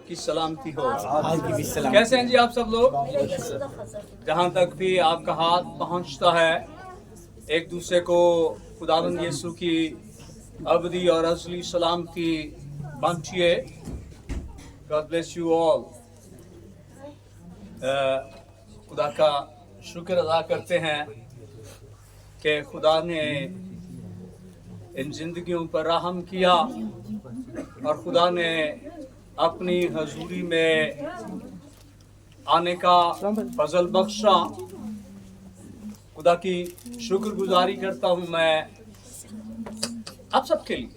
की सलामती हो। आपकी भी सलाम। कैसे हैं जी आप सब लोग? जहाँ तक भी आपका हाथ पहुँचता है, एक दूसरे को खुदावंद यीशु की अबदी और अज़ली सलामती बांटिए। God bless you all। खुदा का शुक्र अदा करते हैं कि खुदा ने इन जिंदगियों पर रहम किया और खुदा ने अपनी हजूरी में आने का फजल बख्शा। खुदा की शुक्रगुजारी करता हूँ मैं आप सबके लिए,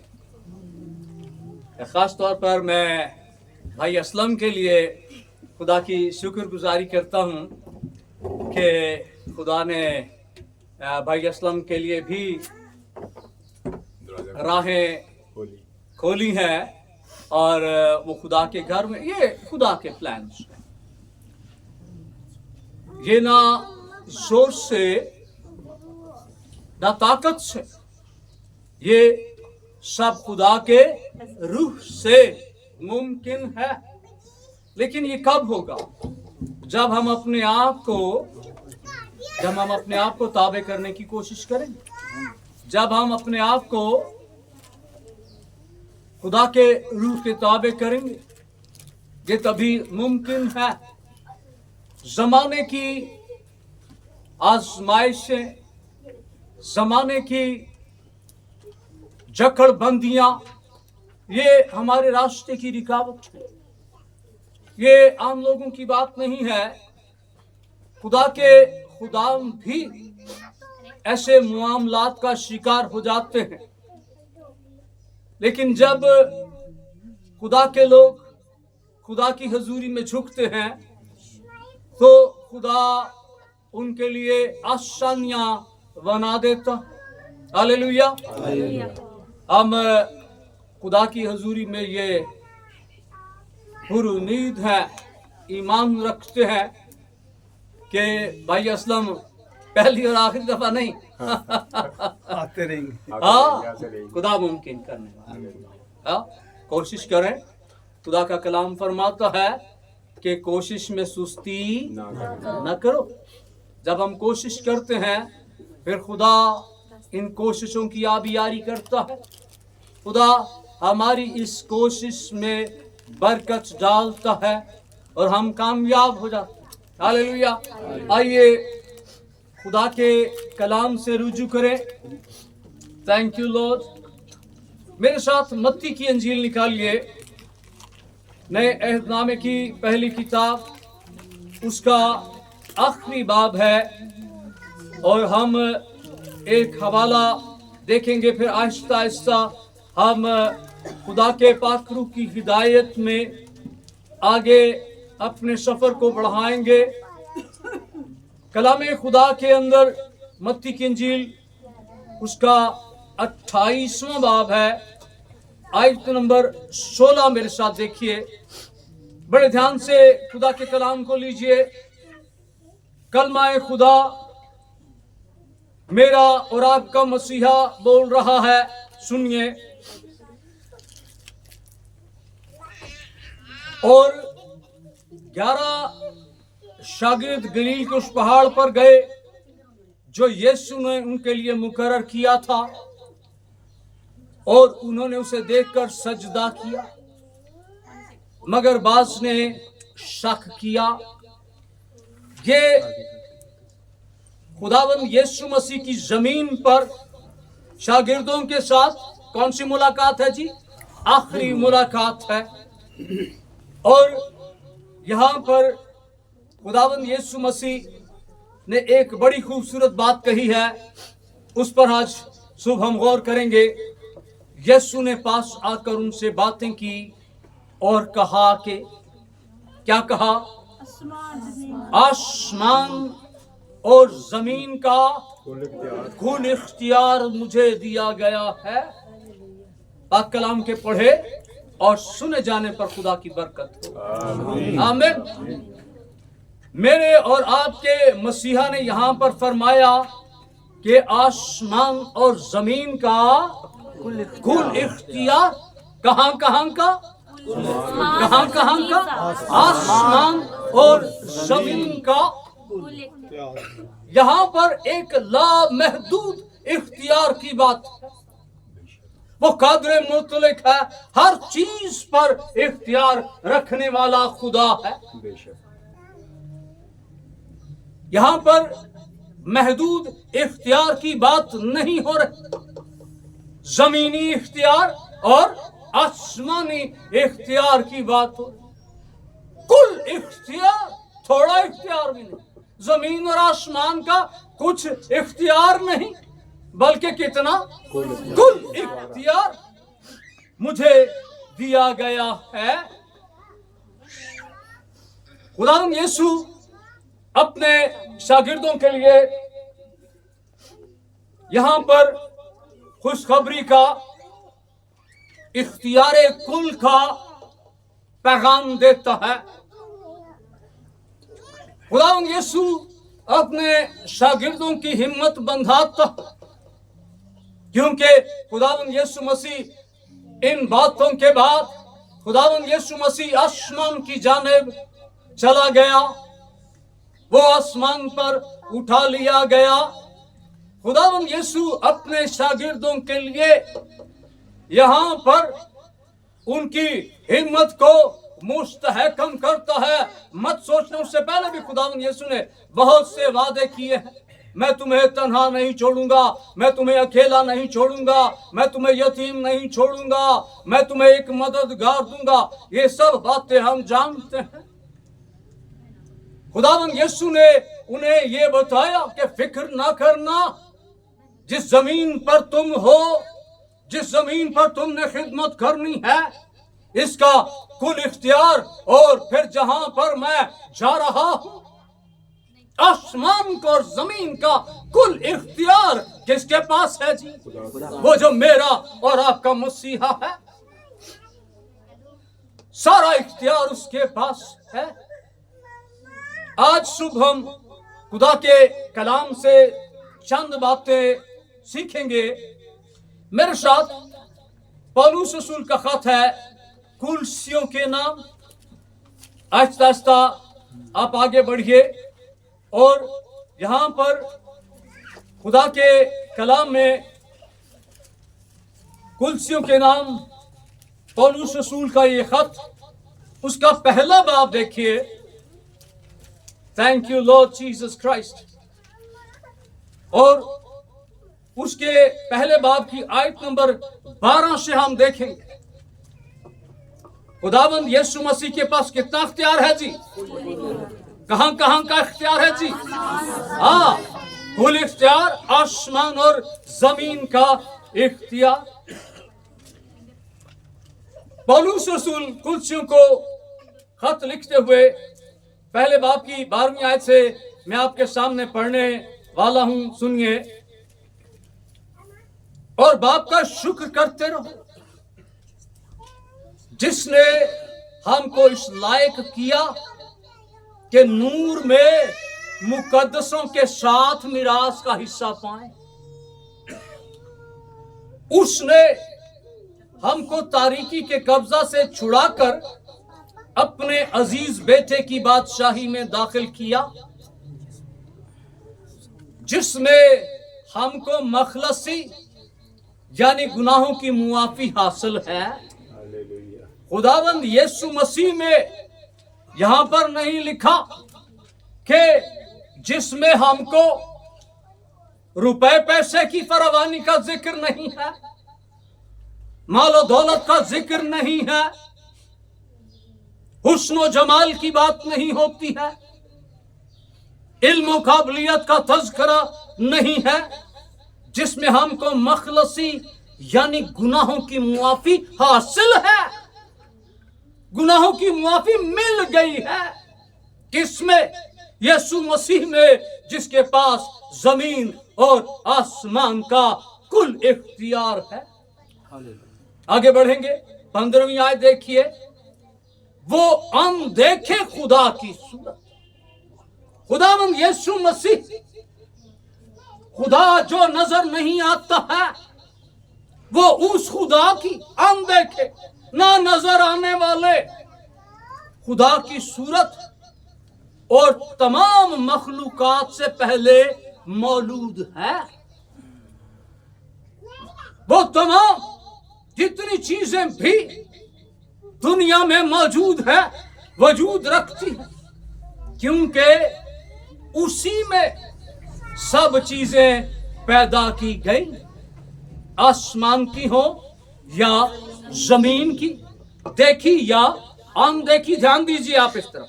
ख़ास तौर पर मैं भाई असलम के लिए खुदा की शुक्रगुजारी करता हूँ कि खुदा ने भाई असलम के लिए भी राहें खोली हैं और वो खुदा के घर में, ये खुदा के प्लान्स, ये ना जोर से ना ताकत से, ये सब खुदा के रूह से मुमकिन है। लेकिन ये कब होगा? जब हम अपने आप को ताबे करने की कोशिश करेंगे, जब हम अपने आप को खुदा के रूह के ताबे करेंगे, ये तभी मुमकिन है। जमाने की आजमाइशें, जमाने की जकड़बंदियां, ये हमारे रास्ते की रुकावट है। ये आम लोगों की बात नहीं है। खुदा के खुदाम भी ऐसे मामलात का शिकार हो जाते हैं। लेकिन जब खुदा के लोग खुदा की हजूरी में झुकते हैं तो खुदा उनके लिए आसानियां बना देता। हालेलुया। हम खुदा की हजूरी में ये उम्मीद है, ईमान रखते हैं कि भाई असलम पहली और आखिरी दफा नहीं आते रहेंगे। हाँ, खुदा मुमकिन करने वाला। हाँ, कोशिश करें। खुदा का कलाम फरमाता है कि कोशिश में सुस्ती न करो। जब हम कोशिश करते हैं फिर खुदा इन कोशिशों की आबियारी करता है। खुदा हमारी इस कोशिश में बरकत डालता है और हम कामयाब हो जाते हैं। हालेलुया। आइए खुदा के कलाम से रुजू करें। Thank you Lord. मेरे साथ मत्ती की अंजील निकालिए, नए अहदनामे की पहली किताब, उसका आखिरी बाब है और हम एक हवाला देखेंगे, फिर आहिस्ता आहिस्ता हम खुदा के पाक रूह की हिदायत में आगे अपने सफर को बढ़ाएंगे। कलाम खुदा के अंदर मत्ती की इंजील उसका 28वां बाब है, आयत नंबर 16 मेरे साथ देखिए। बड़े ध्यान से खुदा के कलाम को लीजिए। कलमाए खुदा मेरा और आपका मसीहा बोल रहा है, सुनिए। और 11 शागिर्द गलील के उस पहाड़ पर गए जो यीशु ने उनके लिए मुकर्रर किया था, और उन्होंने उसे देखकर सजदा किया। मगर बाज ने शक किया। ये खुदावंद यीशु मसीह की जमीन पर शागिर्दों के साथ कौन सी मुलाकात है जी? आखिरी मुलाकात है। और यहाँ पर खुदावंद यीशु मसीह ने एक बड़ी खूबसूरत बात कही है, उस पर आज सुबह हम गौर करेंगे। यीशु ने पास आकर उनसे बातें की और कहा कि क्या कहा? आसमान और जमीन का कुल इख्तियार मुझे दिया गया है। पाक कलाम के पढ़े और सुने जाने पर खुदा की बरकत हो। आमीन। मेरे और आपके मसीहा ने यहाँ पर फरमाया कि आसमान और जमीन का कुल इख्तियार, कहाँ का? कहां कहां का? आसमान और जमीन का। यहां पर एक लामहदूद इख्तियार की बात है। वो कादरे मुतलक है, हर चीज पर इख्तियार रखने वाला खुदा है। यहां पर महदूद इख्तियार की बात नहीं हो रही। जमीनी इख्तियार और आसमानी इख्तियार की बात हो रही। कुल इख्तियार, थोड़ा इख्तियार भी नहीं। जमीन और आसमान का कुछ इख्तियार नहीं, बल्कि कितना? कुल इख्तियार मुझे दिया गया है। खुदावंद यीशु अपने शागिर्दों के लिए यहां पर खुशखबरी का, इख्तियारे कुल का पैगाम देता है। खुदावंद यीशु अपने शागिर्दों की हिम्मत बंधाता, क्योंकि खुदावंद यीशु मसीह इन बातों के बाद खुदावंद यीशु मसीह आसमान की जानिब चला गया। वो आसमान पर उठा लिया गया। खुदावंद यीशु अपने शागिर्दों के लिए यहां पर उनकी हिम्मत को मुस्तहकम करता है। मत सोचना, उससे पहले भी खुदावंद यीशु ने बहुत से वादे किए हैं। मैं तुम्हें तन्हा नहीं छोड़ूंगा, मैं तुम्हें अकेला नहीं छोड़ूंगा, मैं तुम्हें यतीम नहीं छोड़ूंगा, मैं तुम्हें एक मददगार दूंगा। ये सब बातें हम जानते हैं। खुदावंद यीशु ने उन्हें ये बताया कि फिक्र ना करना, जिस जमीन पर तुम हो, जिस जमीन पर तुमने खिदमत करनी है, इसका कुल इख्तियार, और फिर जहां पर मैं जा रहा हूं, आसमान का और जमीन का कुल इख्तियार किसके पास है जी? वो जो मेरा और आपका मसीहा है। सारा इख्तियार उसके पास है। आज सुबह हम खुदा के कलाम से चंद बातें सीखेंगे। मेरे साथ पौलुस रसूल का खत है कुलसियों के नाम। आहिस्ता आहिस्ता आप आगे बढ़िए और यहां पर खुदा के कलाम में कुलसियों के नाम पौलुस रसूल का ये खत, उसका पहला बाब देखिए। Thank you Lord Jesus Christ. और उसके पहले बाब की आयत नंबर 12 से हम देखेंगे खुदावंद यीशु मसीह के पास कितना इख्तियार है जी? कहां कहां का इख्तियार है जी? हाँ, कुल इख्तियार, आसमान और जमीन का इख्तियार। पौलुस रसूल कुलसियों को खत लिखते हुए पहले बाब की 12वीं आयत से मैं आपके सामने पढ़ने वाला हूं, सुनिए। और बाप का शुक्र करते रहो जिसने हमको इस लायक किया कि नूर में मुकद्दसों के साथ मिरास का हिस्सा पाएं। उसने हमको तारीकी के कब्जा से छुड़ाकर अपने अजीज बेटे की बादशाही में दाखिल किया, जिसमें हमको मखलसी यानी गुनाहों की मुआफी हासिल है। खुदावंद यीशु मसीह में यहां पर नहीं लिखा कि जिसमें हमको रुपए पैसे की फरावानी का जिक्र नहीं है, मालो दौलत का जिक्र नहीं है, हुस्न जमाल की बात नहीं होती है, इल्म काबिलियत का तज़किरा नहीं है, जिसमें हमको मखलसी यानी गुनाहों की मुआफी हासिल है। गुनाहों की मुआफी मिल गई है। किसमें? यीशु मसीह में, जिसके पास जमीन और आसमान का कुल इख्तियार है। आगे बढ़ेंगे, 15वीं आयत देखिए। वो अनदेखे खुदा की सूरत, खुदावंद यीशु मसीह, खुदा जो नजर नहीं आता है, वो उस खुदा की अनदेखे ना नजर आने वाले खुदा की सूरत और तमाम मखलूकात से पहले मौजूद है। वो तमाम जितनी चीजें भी दुनिया में मौजूद है, वजूद रखती है, क्योंकि उसी में सब चीजें पैदा की गई, आसमान की हो या जमीन की, देखी या अनदेखी। ध्यान दीजिए आप इस तरफ,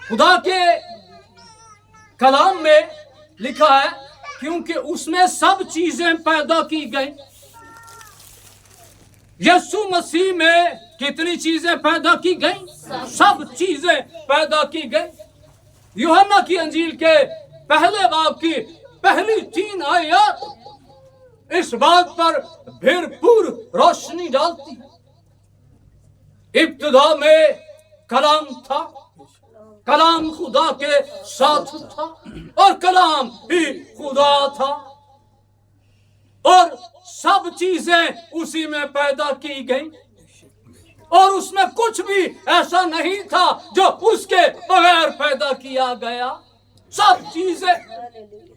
खुदा के कलाम में लिखा है क्योंकि उसमें सब चीजें पैदा की गई। यीशु मसीह में कितनी चीजें पैदा की गई? सब चीजें पैदा की गई। यूहन्ना की अंजील के पहले बाब की पहली 3 आयत इस बात पर भरपूर रोशनी डालती है। इब्तिदा में कलाम था, कलाम खुदा के साथ था और कलाम ही खुदा था, और सब चीजें उसी में पैदा की गई, और उसमें कुछ भी ऐसा नहीं था जो उसके बगैर पैदा किया गया। सब चीजें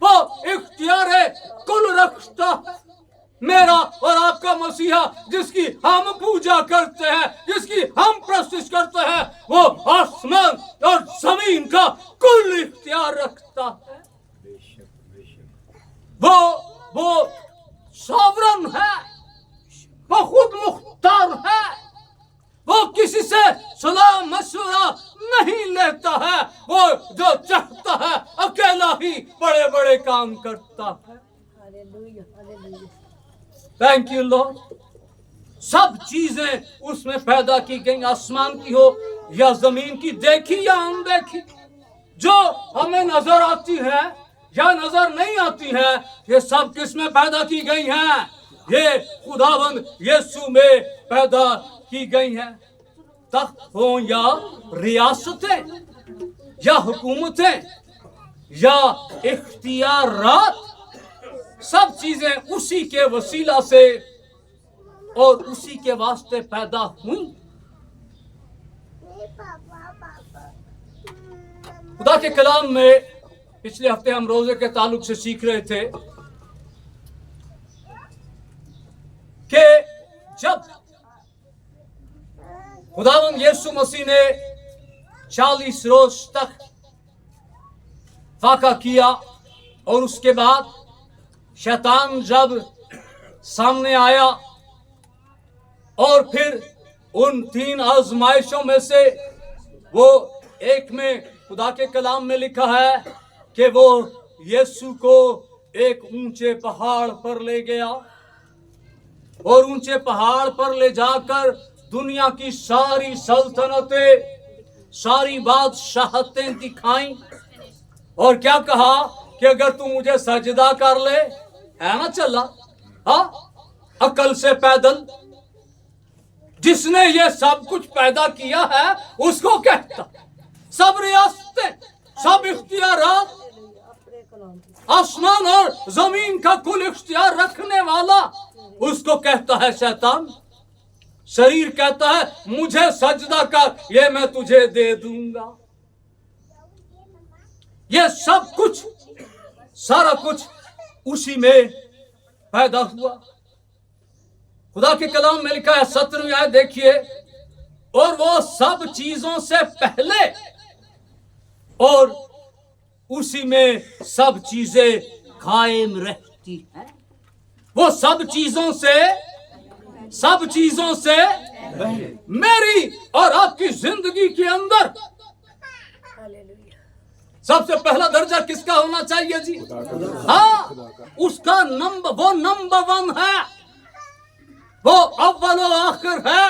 वो इख्तियार कुल रखता है। मेरा और आपका मसीहा जिसकी हम पूजा करते हैं, जिसकी हम प्रस्तुत करते हैं, वो आसमान और जमीन का कुल इख्तियार रखता है। वो सॉवरन है, वो खुद मुख्तार है, वो किसी से सलाह मशवरा नहीं लेता है, वो जो चाहता है अकेला ही बड़े बड़े काम करता है। Thank you Lord. सब चीजें उसमें पैदा की गई, आसमान की हो या जमीन की, देखी या अनदेखी, जो हमें नजर आती है या नजर नहीं आती है, ये सब किसमें पैदा की गई हैं? ये खुदावंद यीशु में पैदा की गई हैं। तख्त हो या रियासतें या हुकूमतें या इख्तियारात, सब चीजें उसी के वसीला से और उसी के वास्ते पैदा हुई। खुदा के कलाम में पिछले हफ्ते हम रोजे के ताल्लुक से सीख रहे थे कि जब खुदावंद यीशु मसीह ने 40 रोज तक फाका किया और उसके बाद शैतान जब सामने आया और फिर उन 3 आजमाइशों में से वो एक में खुदा के कलाम में लिखा है कि वो यीशु को एक ऊंचे पहाड़ पर ले गया और ऊंचे पहाड़ पर ले जाकर दुनिया की सारी सल्तनतें, सारी बादशाहतें दिखाई और क्या कहा कि अगर तू मुझे सजदा कर ले, है ना, चला अकल से पैदल, जिसने ये सब कुछ पैदा किया है उसको कहता, सब रियासतें, सब इख्तियारात, आसमान और जमीन का कुल इख्तियार रखने वाला, उसको कहता है शैतान। शरीर कहता है मुझे सजदा कर, ये मैं तुझे दे दूंगा। ये सब कुछ, सारा कुछ उसी में पैदा हुआ। खुदा के कलाम में लिखा है 17वीं आयत देखिए, और वो सब चीजों से पहले और उसी में सब चीजें कायम रहती हैं। वो सब चीजों से मेरी और आपकी जिंदगी के अंदर सबसे पहला दर्जा किसका होना चाहिए जी? हाँ, उसका वो नंबर 1 है, वो अव्वल और आखिर है।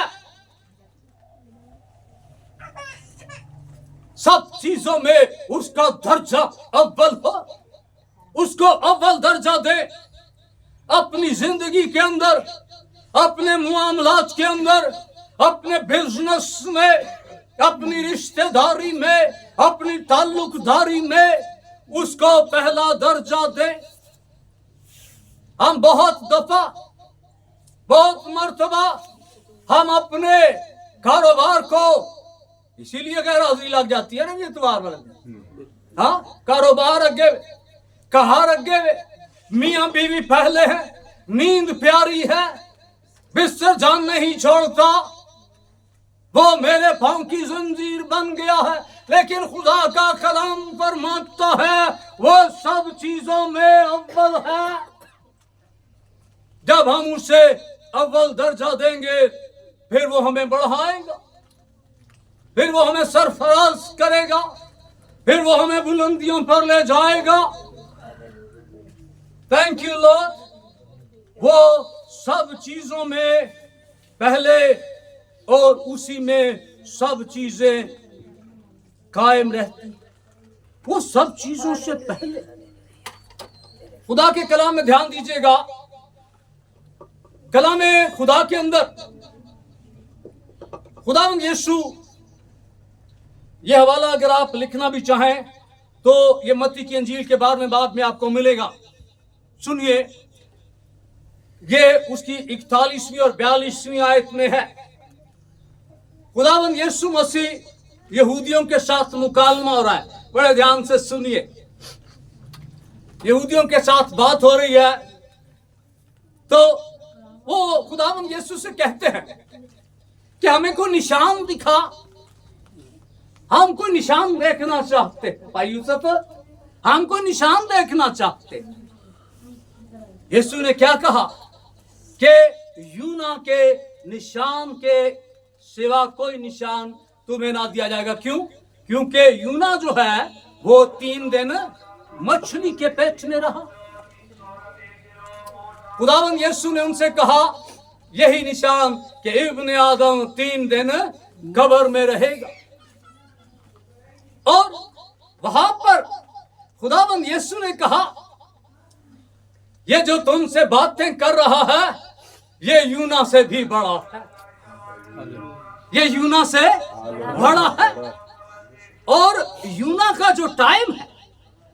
सब चीजों में उसका दर्जा अव्वल हो, उसको अव्वल दर्जा दे। अपनी जिंदगी के अंदर, अपने मुआमलात के अंदर, अपने बिजनेस में, अपनी रिश्तेदारी में, अपनी ताल्लुकदारी में उसको पहला दर्जा दे। हम बहुत दफा, बहुत मर्तबा हम अपने कारोबार को, इसीलिए गैर हाजिरी लग जाती है ना ये इतवार वाले, हाँ कारोबार अगे कहार अगे, मियां बीवी पहले है, नींद प्यारी है, बिस्तर जान नहीं छोड़ता, वो मेरे पांव की जंजीर बन गया है। लेकिन खुदा का कलाम फरमाता है वो सब चीजों में अव्वल है। जब हम उसे अव्वल दर्जा देंगे फिर वो हमें बढ़ाएगा, फिर वो हमें सरफराज करेगा, फिर वो हमें बुलंदियों पर ले जाएगा। Thank you Lord. वो सब चीजों में पहले और उसी में सब चीजें कायम रहती। वो सब चीजों से पहले खुदा के कलाम में ध्यान दीजिएगा, कलाम खुदा के अंदर खुदावंद यीशु, यह हवाला अगर आप लिखना भी चाहें तो ये मत्ती की अंजील के 12वें बाब में आपको मिलेगा। सुनिए, ये उसकी 41वीं और 42वीं आयत में है। खुदावंद यीशु मसीह यहूदियों के साथ मुकालमा हो रहा है। बड़े ध्यान से सुनिए, यहूदियों के साथ बात हो रही है तो वो खुदावंद यीशु से कहते हैं कि हमें कोई निशान दिखा, हम कोई निशान देखना चाहते। भाई यूसुफ, हम कोई निशान देखना चाहते। यीशु ने क्या कहा कि यूना के निशान के सिवा कोई निशान तुम्हें ना दिया जाएगा। क्यों? क्योंकि यूना जो है वो 3 दिन मछली के पेट में रहा। खुदावंद यीशु ने उनसे कहा यही निशान कि इब्ने आदम 3 दिन कब्र में रहेगा। और वहां पर खुदावंद यीशु ने कहा ये जो तुमसे बातें कर रहा है ये यूना से भी बड़ा है, ये यूना से बड़ा है। और यूना का जो टाइम है,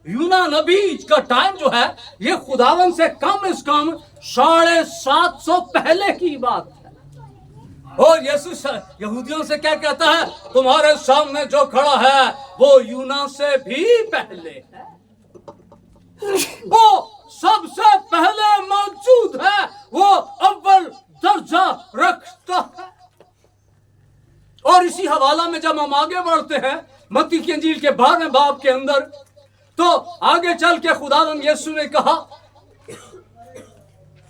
यूना नबी का टाइम जो है, ये खुदावन से कम से कम 750 पहले की बात है। और यीशु यहूदियों से क्या कहता है? तुम्हारे सामने जो खड़ा है वो यूना से भी पहले है, वो सबसे पहले मौजूद है, वो अव्वल दर्जा रखता है। और इसी हवाला में जब हम आगे बढ़ते हैं मत्ती की अंजील के 12वें बाब के अंदर, तो आगे चल के खुदावंद यीशु ने कहा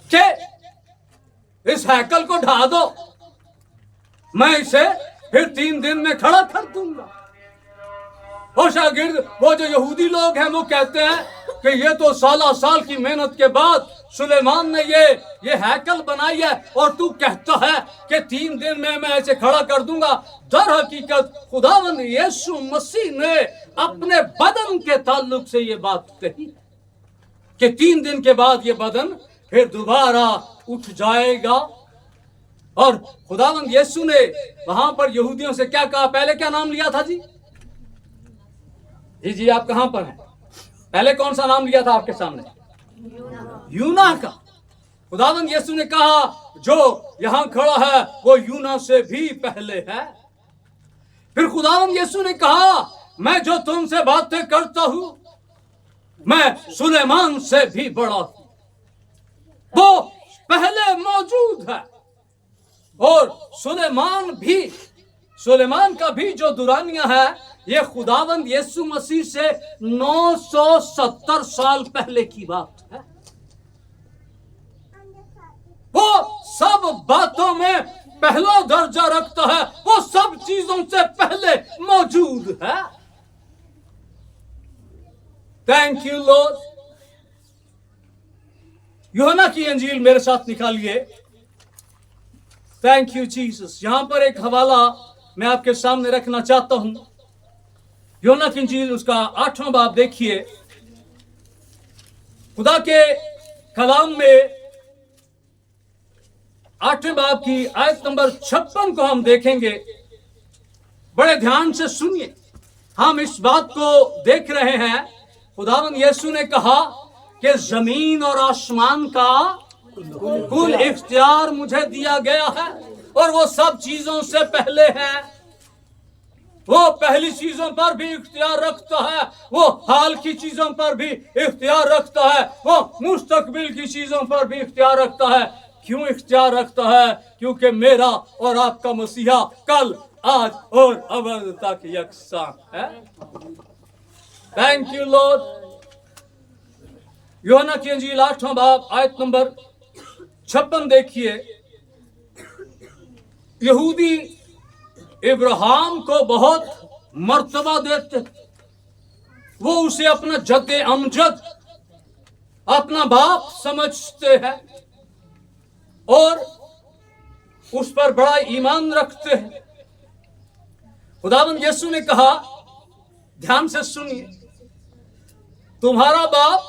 कि इस हैकल को ढा दो, मैं इसे फिर 3 दिन में खड़ा कर दूंगा। और शागिर्द, वो जो यहूदी लोग हैं वो कहते हैं कि ये तो साल की मेहनत के बाद सुलेमान ने ये हैकल बनाई है और तू कहता है कि 3 दिन में मैं इसे खड़ा कर दूंगा। दर हकीकत खुदावंद यीशु मसीह ने अपने बदन के ताल्लुक से ये बात कही कि 3 दिन के बाद ये बदन फिर दोबारा उठ जाएगा। और खुदावंद यीशु ने वहां पर यहूदियों से क्या कहा? पहले क्या नाम लिया था जी? जी आप कहां पर हैं? पहले कौन सा नाम लिया था आपके सामने? यूना का। खुदावंद यीशु ने कहा जो यहां खड़ा है वो यूना से भी पहले है। फिर खुदावंद यीशु ने कहा मैं जो तुमसे बातें करता हूं मैं सुलेमान से भी बड़ा हूं। वो पहले मौजूद है। और सुलेमान का भी जो दुरानिया है ये खुदावंद यीशु मसीह से 970 साल पहले की बात है। वो सब बातों में पहला दर्जा रखता है, वो सब चीजों से पहले मौजूद है। Thank you Lord. यूहन्ना की अंजील मेरे साथ निकालिए। Thank you Jesus. यहां पर एक हवाला मैं आपके सामने रखना चाहता हूं। यूहन्ना की अंजील उसका 8वां बाब देखिए। खुदा के कलाम में 8वें बाब की आयत नंबर 56 को हम देखेंगे। बड़े ध्यान से सुनिए। हम इस बात को देख रहे हैं, खुदावंद यीशु ने कहा कि जमीन और आसमान का कुल इख्तियार मुझे दिया गया है और वो सब चीजों से पहले है। वो पहली चीजों पर भी इख्तियार रखता है, वो हाल की चीजों पर भी इख्तियार रखता है, वो मुस्तकबिल की चीजों पर भी इख्तियार रखता है। क्यों इख्तियार रखता है? क्योंकि मेरा और आपका मसीहा कल, आज और अबद तक यकसा है। Thank you Lord. यूहन्ना की इंजील 8वां बाब आयत नंबर 56 देखिए। यहूदी इब्राहिम को बहुत मर्तबा देते, वो उसे अपना जद्दे अमजद, अपना बाप समझते हैं और उस पर बड़ा ईमान रखते हैं। खुदावंद यीशु ने कहा, ध्यान से सुनिए, तुम्हारा बाप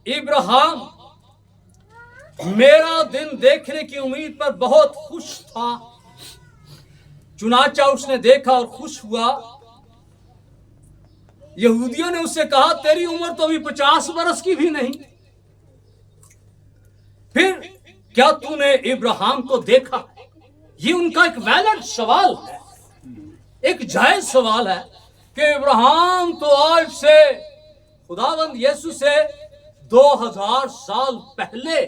इब्राहिम मेरा दिन देखने की उम्मीद पर बहुत खुश था। चुनाचा उसने देखा और खुश हुआ। यहूदियों ने उससे कहा, तेरी उम्र तो अभी 50 बरस की भी नहीं, फिर क्या तूने इब्राहिम को देखा? ये उनका एक वैलिड सवाल है, एक जायज सवाल है कि इब्राहिम तो आज से, खुदावंद यीशु से 2000 साल पहले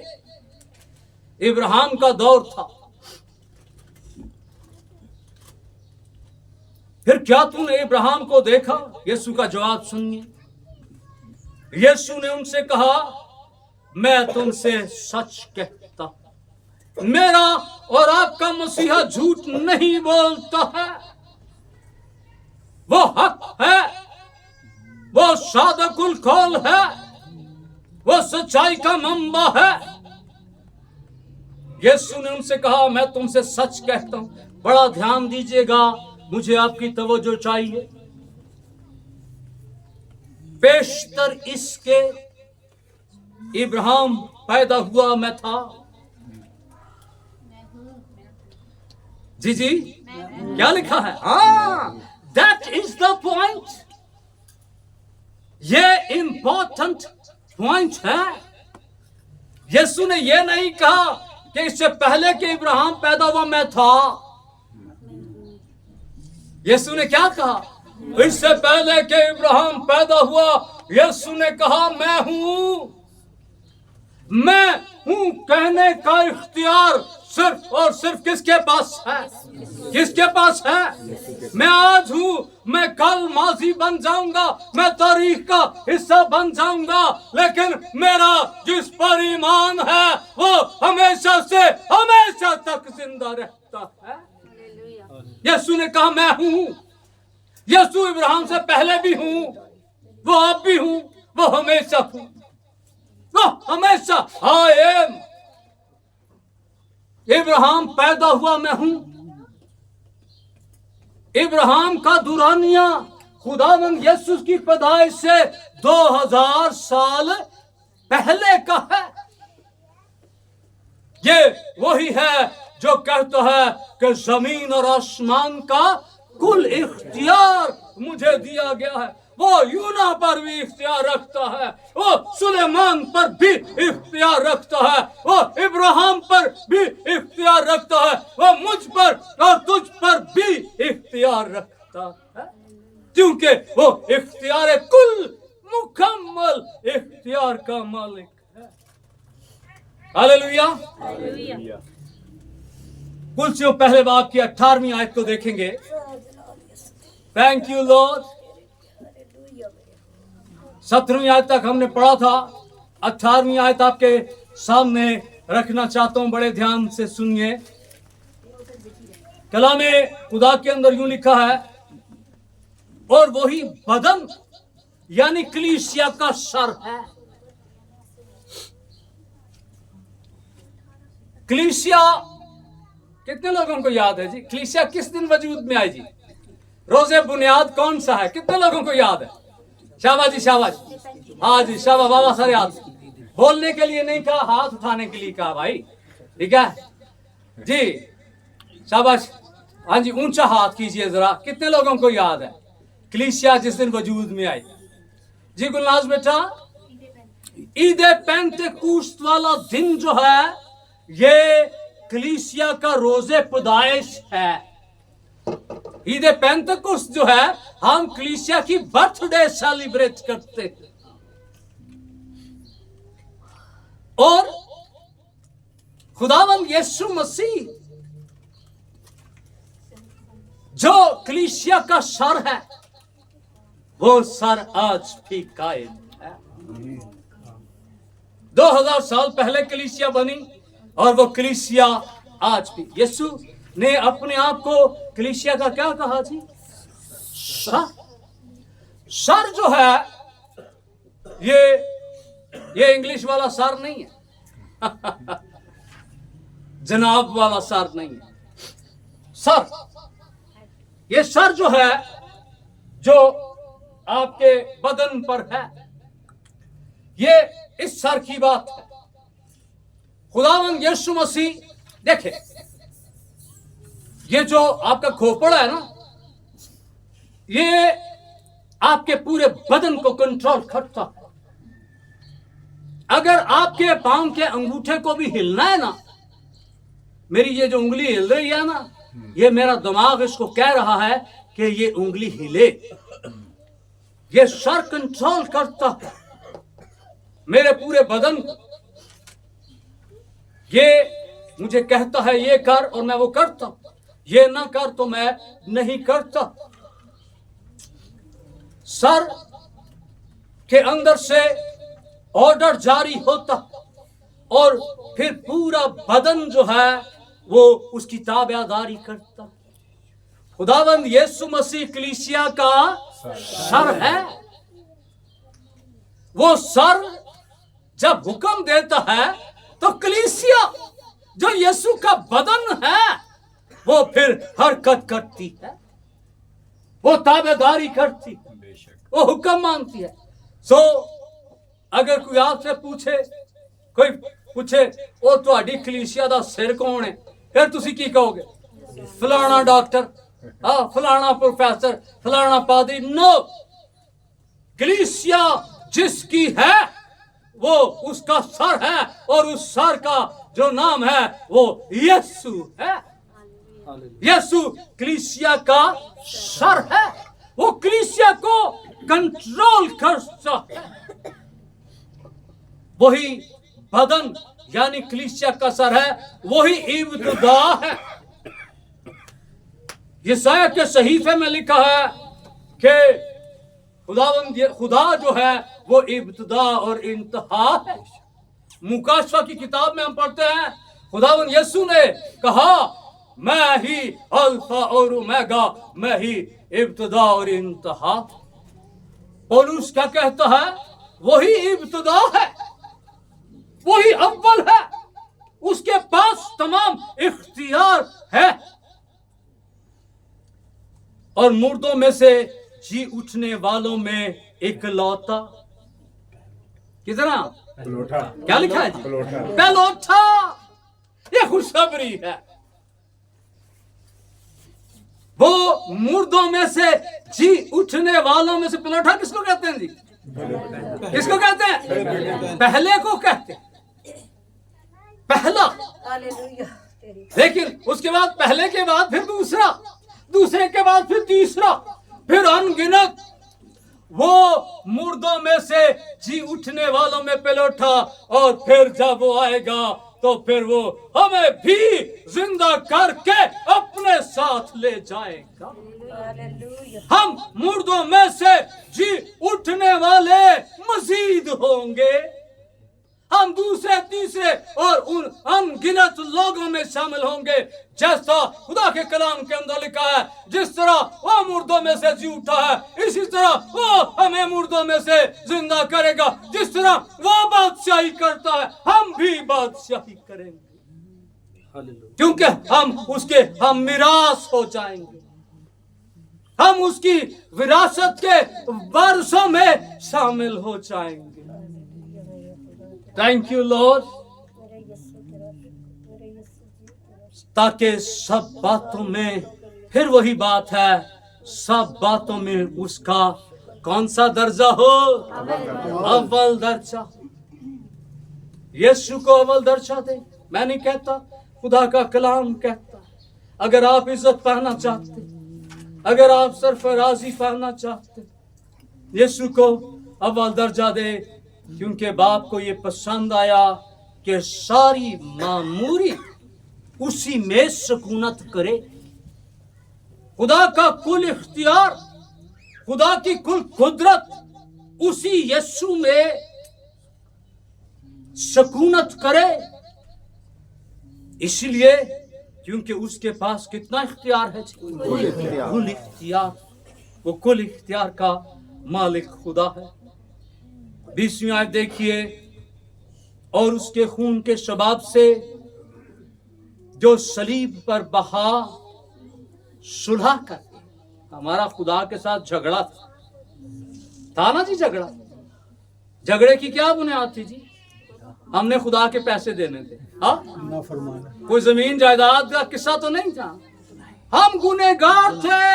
इब्राहिम का दौर था। फिर क्या तूने इब्राहिम को देखा? यीशु का जवाब सुनिए। यीशु ने उनसे कहा, मैं तुमसे सच कहता हूं, मेरा और आपका मसीहा झूठ नहीं बोलता है। वो हक है, वो सादकुल कौल है, वो सच्चाई का मंबा है। यीशु ने उनसे कहा, मैं तुमसे सच कहता हूं। बड़ा ध्यान दीजिएगा, मुझे आपकी तवज्जो चाहिए। बेशतर इसके इब्राहिम पैदा हुआ मैं था। जी जी, क्या लिखा है? हाँ, दैट इज द पॉइंट। ये इंपॉर्टेंट पॉइंट है। यीशु ने यह नहीं कहा कि इससे पहले कि इब्राहिम पैदा हुआ मैं था। यीशु ने क्या कहा? इससे पहले कि इब्राहिम पैदा हुआ, यीशु ने कहा, मैं हूं। मैं हूं कहने का इख्तियार सिर्फ और सिर्फ किसके पास है? किसके पास है? मैं आज हूं, मैं कल माजी बन जाऊंगा, मैं तारीख का हिस्सा बन जाऊंगा, लेकिन मेरा जिस पर ईमान है वो हमेशा से हमेशा तक जिंदा रहता है। यीशु ने कहा, मैं हूं। यीशु इब्राहिम से पहले भी हूं, वो अब भी हूं, वो हमेशा हूं, वो हमेशा आई एम। इब्राहिम पैदा हुआ मैं हूं। इब्राहिम का दुरानिया खुदावंद यीशु की पैदाइश से 2000 साल पहले का है। ये वही है जो कहता है कि जमीन और आसमान का कुल इख्तियार मुझे दिया गया है। वो यूना पर भी इख्तियार रखता है, वो सुलेमान पर भी इख्तियार रखता है, वो इब्राहिम पर भी इख्तियार रखता है, वो मुझ पर और तुझ पर भी इख्तियार रखता है, क्योंकि वो इख्तियार कुल मुकम्मल इख्तियार का मालिक है। हालेलुया। कुलसियों पहले बाब की 18वीं आयत को देखेंगे। Thank you Lord. 17वीं आयत तक हमने पढ़ा था, 18वीं आयत आपके सामने रखना चाहता हूं, बड़े ध्यान से सुनिए। कलामे खुदा के अंदर यूं लिखा है, और वही बदन यानी कलीसिया का सर है। कलीसिया कितने लोगों को याद है जी? कलीसिया किस दिन वजूद में आई जी? रोजे बुनियाद कौन सा है? कितने लोगों को याद है? शाबाश जी, शाबाश। हाँ जी, शाबाश बाबा, सारे हाथ। बोलने के लिए नहीं कहा, हाथ उठाने के लिए कहा भाई, ठीक है जी, शाबाश। हाँ जी, ऊंचा हाथ कीजिए जरा। कितने लोगों को याद है कलीसिया जिस दिन वजूद में आई? जी गुलनाज बेटा, ईद पेंतेकुस्त वाला दिन जो है, ये कलीसिया का रोजे पैदाइश है। ईद पेंतकुस्त जो है, हम कलीसिया की बर्थडे सेलिब्रेट करते हैं। और खुदावंद यीशु मसीह जो कलीसिया का सर है, वो सर आज भी कायम है। 2000 साल पहले कलीसिया बनी और वो कलीसिया आज भी। यीशु ने अपने आप को कलीसिया का क्या कहा जी? सर। सर जो है, ये इंग्लिश वाला सर नहीं है। जनाब वाला सर नहीं है। सर, ये सर जो है, जो आपके बदन पर है, ये इस सर की बात है। खुदावंद यीशु मसीह, देखे, ये जो आपका खोपड़ा है ना, ये आपके पूरे बदन को कंट्रोल करता है। अगर आपके पांव के अंगूठे को भी हिलना है ना, मेरी ये जो उंगली हिल रही है ना, ये मेरा दिमाग इसको कह रहा है कि ये उंगली हिले। ये सर कंट्रोल करता है मेरे पूरे बदन को। ये मुझे कहता है ये कर, और मैं वो करता। ये ना कर तो मैं नहीं करता। सर के अंदर से ऑर्डर जारी होता और फिर पूरा बदन जो है वो उसकी ताबेदारी करता। खुदावंद यीशु मसीह कलीसिया का सर है। वो सर जब हुक्म देता है तो कलीसिया जो यीशु का बदन है वो फिर हरकत करती है, वो ताबेदारी करती है, वो हुक्म मानती है। अगर कोई आपसे कोई पूछे वो तुहाडी कलीसिया दा सिर कौन है, फिर तुसी की कहोगे? फलाना डॉक्टर, फलाना प्रोफेसर, फलाना पादरी। नो, कलीसिया जिसकी है वो उसका सर है, और उस सर का जो नाम है वो यीशु है। यीशु कलीसिया का सर है। वो कलीसिया को कंट्रोल करता है। वही बदन यानी कलीसिया का सर है, वही इब्तिदा है। यशायाह के सहीफे में लिखा है कि खुदा जो है वो इब्तिदा और इंतहा है। मुकाशवा की किताब में हम पढ़ते हैं, खुदावंद यीशु ने कहा, मैं ही अल्फा और ओमेगा, मैं ही इब्तिदा और इंतहा। पौलुस क्या कहता है? वही इब्तिदा है, वही अव्वल है, उसके पास तमाम इख्तियार है। और मुर्दों में से जी उठने वालों में इकलौता। कितना? क्या लिखा है जी? पहलौठा। ये खुशखबरी है। वो मुर्दों में से जी उठने वालों में से पहलौठा किसको कहते हैं जी? किसको कहते हैं? पहले को कहते हैं, पहला। लेकिन उसके बाद, पहले के बाद फिर दूसरा, दूसरे के बाद फिर तीसरा, फिर अनगिनत। वो मुर्दों में से जी उठने वालों में पहलौठा, और फिर जब वो आएगा तो फिर वो हमें भी जिंदा करके अपने साथ ले जाएगा। हम मुर्दों में से जी उठने वाले मजीद होंगे। हम दूसरे, तीसरे और उन अनगिनत लोगों में शामिल होंगे, जैसा खुदा के कलाम के अंदर लिखा है। जिस तरह वो मुर्दों में से जी उठा है, इसी तरह वो हमें मुर्दों में से जिंदा करेगा। जिस तरह वो बादशाही करता है, हम भी बादशाही करेंगे, क्योंकि हम मिरास हो जाएंगे। हम उसकी विरासत के वारिसों में शामिल हो जाएंगे। Thank you Lord. ताकि सब बातों में, फिर वही बात है, सब बातों में उसका कौन सा दर्जा हो? अव्वल दर्जा। यीशु को अव्वल दर्जा दे। मैं नहीं कहता खुदा का कलाम कहता है, अगर आप इज्जत पाना चाहते, अगर आप सरफराजी पाना चाहते, यीशु को अव्वल दर्जा दे, क्योंकि बाप को ये पसंद आया कि सारी मामूरी उसी में सुकूनत करे। खुदा का कुल इख्तियार, खुदा की कुल कुदरत उसी यीशु में सुकूनत करे। इसलिए क्योंकि उसके पास कितना इख्तियार है, कुल इख्तियार। वो कुल इख्तियार का मालिक खुदा है। 20वीं आयत देखिए, और उसके खून के शबाब से जो सलीब पर बहा सुलह कर। हमारा खुदा के साथ झगड़ा था ना जी, झगड़े की क्या बुनियाद थी जी? हमने खुदा के पैसे देने थे। हाँ, कोई जमीन जायदाद का किस्सा तो नहीं था। हम गुनहगार थे,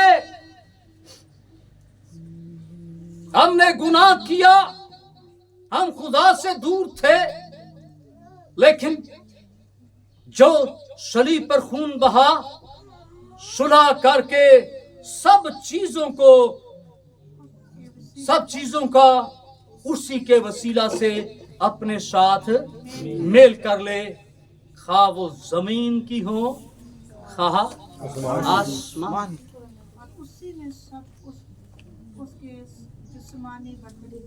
हमने गुनाह किया, हम खुदा से दूर थे, लेकिन जो सलीब पर खून बहा, सुलह करके सब चीजों का उसी के वसीला से अपने साथ मेल कर ले, खा वो जमीन की हो, खा आसमान। उसी में सब उसके जिस्मानी बदले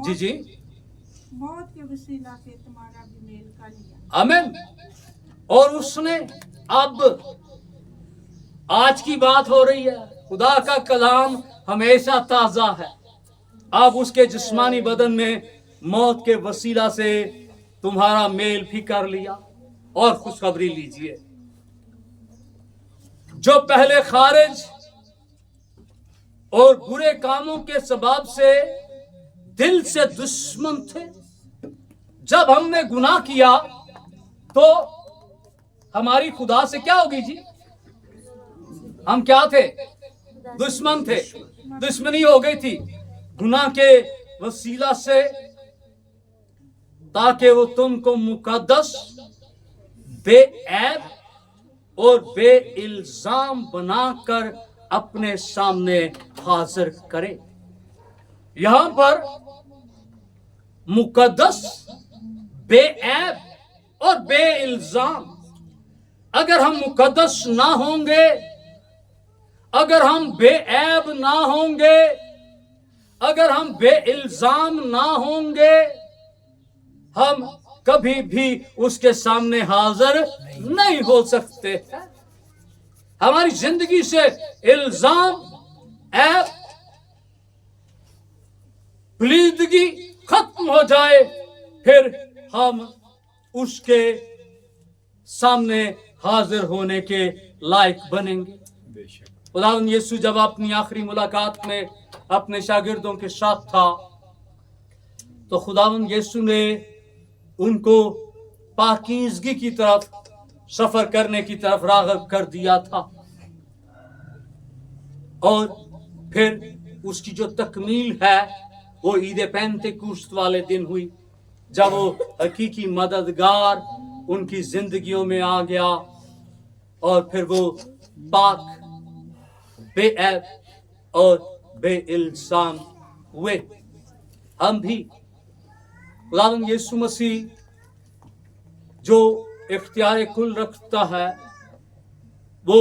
जी जी, मौत के वसीला से तुम्हारा भी मेल कर लिया। आमीन। और उसने, अब आज की बात हो रही है, खुदा का कलाम हमेशा ताजा है। अब उसके जिस्मानी बदन में मौत के वसीला से तुम्हारा मेल भी कर लिया। और खुशखबरी लीजिए, जो पहले खारिज और बुरे कामों के सबब से दिल से दुश्मन थे, जब हमने गुनाह किया तो हमारी खुदा से क्या होगी जी? हम क्या थे? दुश्मन थे, दुश्मनी हो गई थी गुनाह के वसीला से, ताकि वो तुमको मुकद्दस, बेऐब और बेइल्जाम बनाकर अपने सामने हाजिर करे। यहां पर मुकद्दस, बेऐब और बेइल्जाम। अगर हम मुकद्दस ना होंगे, अगर हम बेऐब ना होंगे, अगर हम बेइल्जाम ना होंगे, हम कभी भी उसके सामने हाजिर नहीं हो सकते। हमारी जिंदगी से इल्जाम, ऐब, बलीदगी खत्म हो जाए, फिर हम उसके सामने हाजिर होने के लायक बनेंगे। खुदावंद यीशु जब अपनी आखिरी मुलाकात में अपने शागिर्दों के साथ था, तो खुदावंद यीशु ने उनको पाकीज़गी की तरफ, सफर करने की तरफ राग़िब कर दिया था। और फिर उसकी जो तकमील है वो ईद पेंतेकुस्त वाले दिन हुई, जब वो हकीकी मददगार उनकी जिंदगियों में आ गया, और फिर वो पाक, बेऐब और बेइल्जाम हुए। हम भी खुदावंद यीशु मसीह जो इख्तियार कुल रखता है, वो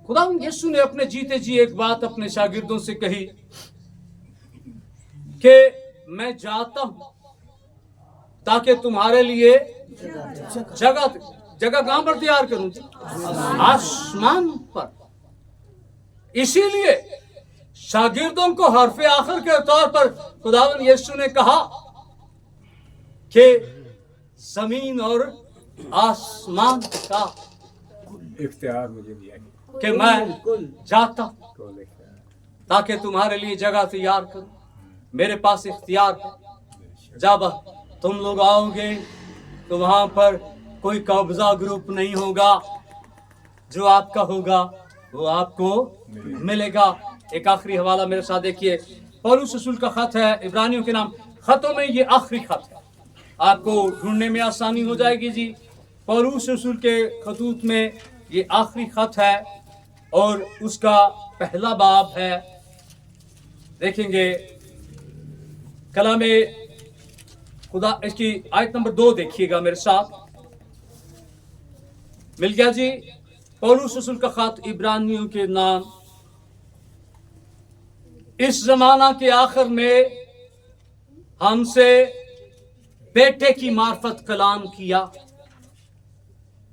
खुदावंद यीशु ने अपने जीते जी एक बात अपने शागिर्दों से कही कि मैं जाता हूं ताकि तुम्हारे लिए जगह कहां पर तैयार करूं? आसमान पर। इसीलिए शागिर्दों को हरफ आखिर के तौर पर खुदावंद यीशु ने कहा कि जमीन और आसमान का इख्तियार मुझे दिया कि मैं जाता ताकि तुम्हारे लिए जगह तैयार करूं। मेरे पास इख्तियार है। जब तुम लोग आओगे तो वहां पर कोई कब्जा ग्रुप नहीं होगा, जो आपका होगा वो आपको मिलेगा। एक आखिरी हवाला मेरे साथ देखिए, पौलुस रसूल का खत है इब्रानियों के नाम खतों में, ये आखिरी खत है। आपको ढूंढने में आसानी हो जाएगी जी। पौलुस रसूल के खतूत में ये आखिरी खत है और उसका पहला बाब है। देखेंगे कलामे खुदा, इसकी आयत नंबर 2 देखिएगा मेरे साथ। मिल गया जी। पौलुस रसूल का खत इब्रानियों के नाम। इस जमाना के आखिर में हमसे बेटे की मार्फत कलाम किया।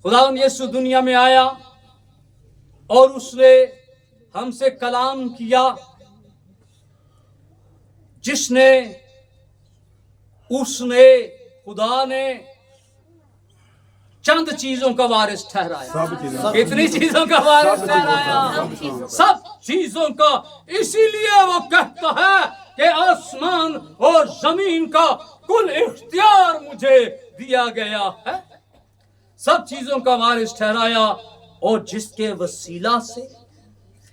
खुदावंद यीशु दुनिया में आया और उसने हमसे कलाम किया, उसने खुदा ने चंद चीजों का वारिस ठहराया। कितनी चीजों का वारिस ठहराया? सब चीजों का। इसीलिए वो कहता है कि आसमान और जमीन का कुल इख्तियार मुझे दिया गया है। सब चीजों का वारिस ठहराया और जिसके वसीला से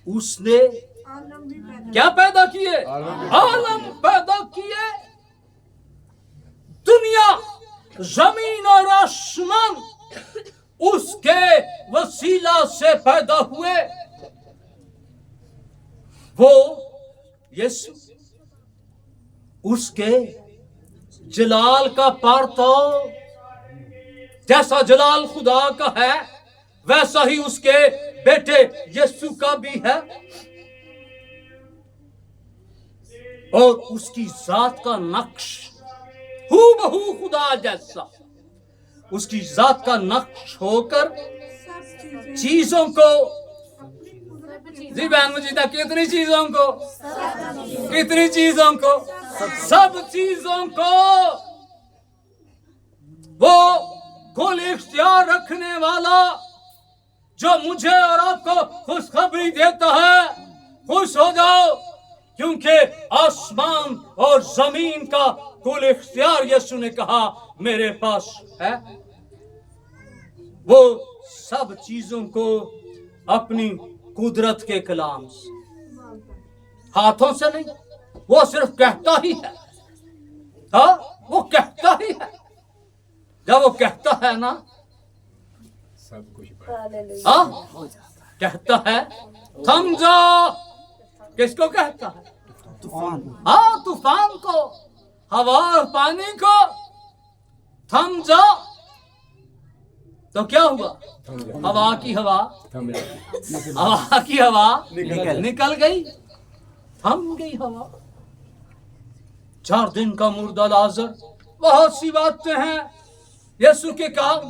उसने आलम भी पैदा क्या पैदा किए? आलम पैदा किए। दुनिया, जमीन और आसमान उसके वसीला से पैदा हुए। वो यीशु, उसके जलाल का पार्ताव, जैसा जलाल खुदा का है वैसा ही उसके बेटे यीशु का भी है। और उसकी जात का नक्श हूबहू खुदा जैसा, उसकी जात का नक्श होकर सब चीजें चीजों को, अपनी कुदरत के जी बहन मुझे कितनी चीजों को, कितनी चीजों को, सब चीजों को वो कुल इख्तियार रखने वाला जो मुझे और आपको खुशखबरी देता है, खुश हो जाओ क्योंकि आसमान और जमीन का कुल इख्तियार यीशु ने कहा मेरे पास है। वो सब चीजों को अपनी कुदरत के कलाम से, हाथों से नहीं, वो सिर्फ कहता ही है। हाँ, वो कहता ही है। जब वो कहता है ना, सब कुछ हाँ, कहता है थम जाओ। किसको कहता है? हाँ, तूफान को, हवा और पानी को थम जाओ। तो क्या हुआ? हवा की हवा निकल गई, थम गई हवा। 4 दिन का मुर्दा लाजर, बहुत सी बातें हैं यीशु के काम,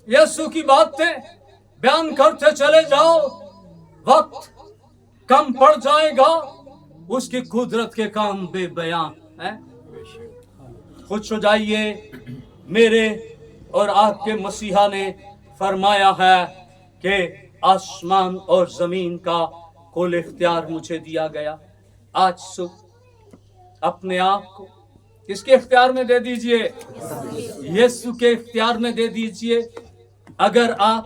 यीशु की बातें बयान करते चले जाओ, वक्त कम पड़ जाएगा। उसकी कुदरत के काम बेबयान है। खुश हो जाइए, मेरे और आपके मसीहा ने फरमाया है कि आसमान और जमीन का कुल इख्तियार मुझे दिया गया। आज सुबह अपने आप को किसके इख्तियार में दे दीजिए? यीशु के इख्तियार में दे दीजिए। अगर आप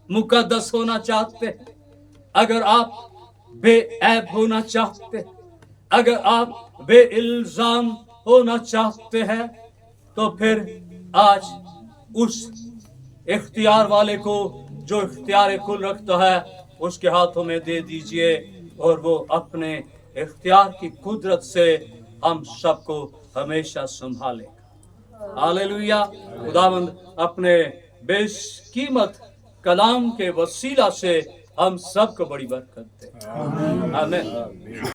मुकद्दस होना चाहते, अगर आप बेऐब होना चाहते, अगर आप बेइल्जाम होना चाहते हैं, तो फिर आज उस इख्तियार वाले को जो इख्तियार कुल रखता है उसके हाथों में दे दीजिए और वो अपने इख्तियार की कुदरत से हम सबको हमेशा संभालेगा। हालेलुया। खुदावंद अपने बेशकीमत कलाम के वसीला से हम सबको बड़ी बरकत दे। आमीन।